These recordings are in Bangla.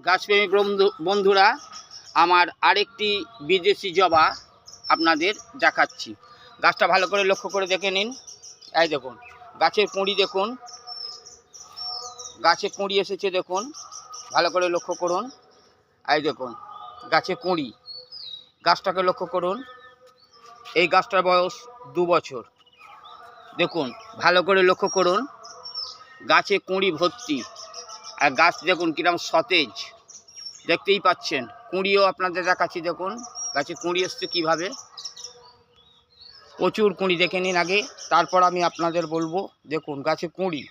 গাছপ্রেমী বন্ধুরা, আমার আরেকটি বিদেশি জবা আপনাদের দেখাচ্ছি। গাছটা ভালো করে লক্ষ্য করে দেখে নিন। এই দেখুন গাছের কুঁড়ি, দেখুন গাছে কুঁড়ি এসেছে, দেখুন ভালো করে লক্ষ্য করুন। এই দেখুন গাছে কুঁড়ি, গাছটাকে লক্ষ্য করুন। এই গাছটার বয়স 2 বছর। দেখুন ভালো করে লক্ষ্য করুন, গাছে কুঁড়ি ভর্তি, আর গাছ দেখুন কিরকম সতেজ, দেখতেই পাচ্ছেন। কুঁড়িও আপনাদের দেখাচ্ছি, দেখুন গাছে কুঁড়ি এসছে কীভাবে, প্রচুর কুঁড়ি দেখে নিন আগে, তারপর আমি আপনাদের বলবো। দেখুন গাছে কুঁড়ি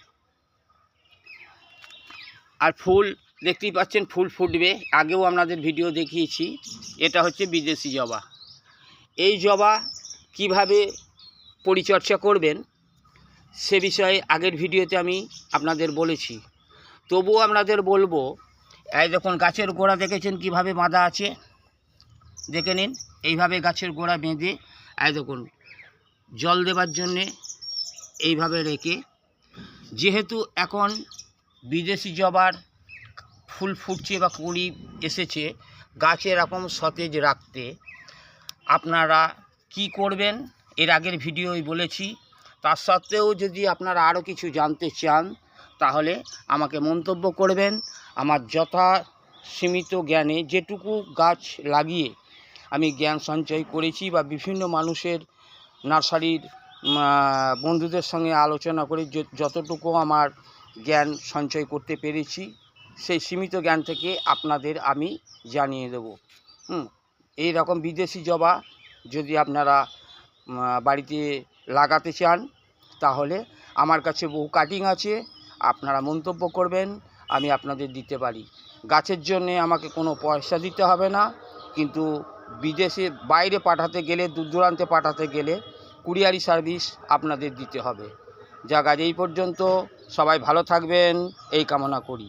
আর ফুল দেখতেই পাচ্ছেন, ফুল ফুটবে। আগেও আপনাদের ভিডিও দেখিয়েছি। এটা হচ্ছে বিদেশি জবা। এই জবা কিভাবে পরিচর্যা করবেন সে বিষয়ে আগের ভিডিওতে আমি আপনাদের বলেছি। তবুও আপনাদের বলবো, এই দেখুন গাছের গোড়া দেখেছেন কিভাবে বাঁধা আছে, দেখে নিন। এইভাবে গাছের গোড়া বেঁধে, এই দেখুন জল দেবার জন্যে এইভাবে রেখে, যেহেতু এখন বিদেশি জবার ফুল ফুটছে বা কুঁড়ি এসেছে, গাছে এরকম সতেজ রাখতে আপনারা কি করবেন এর আগের ভিডিওই বলেছি। তার সত্ত্বেও যদি আপনারা আরও কিছু জানতে চান তাহলে আমাকে মন্তব্য করবেন। আমার যথা সীমিত জ্ঞানে যেটুকু গাছ লাগিয়ে আমি জ্ঞান সঞ্চয় করেছি বা বিভিন্ন মানুষের নার্সারির বন্ধুদের সঙ্গে আলোচনা করে যতটুকু আমার জ্ঞান সঞ্চয় করতে পেরেছি, সেই সীমিত জ্ঞান থেকে আপনাদের আমি জানিয়ে দেব। এই রকম বিদেশি জবা যদি আপনারা বাড়িতে লাগাতে চান তাহলে আমার কাছে বহু কাটিং আছে, আপনারা মন্তব্য করবেন, আমি আপনাদের দিতে পারি। গাছের জন্যে আমাকে কোনো পয়সা দিতে হবে না, কিন্তু বিদেশে বাইরে পাঠাতে গেলে, দূর দূরান্তে পাঠাতে গেলে কুরিয়ারি সার্ভিস আপনাদের দিতে হবে। যা গাছ এই পর্যন্ত, সবাই ভালো থাকবেন এই কামনা করি।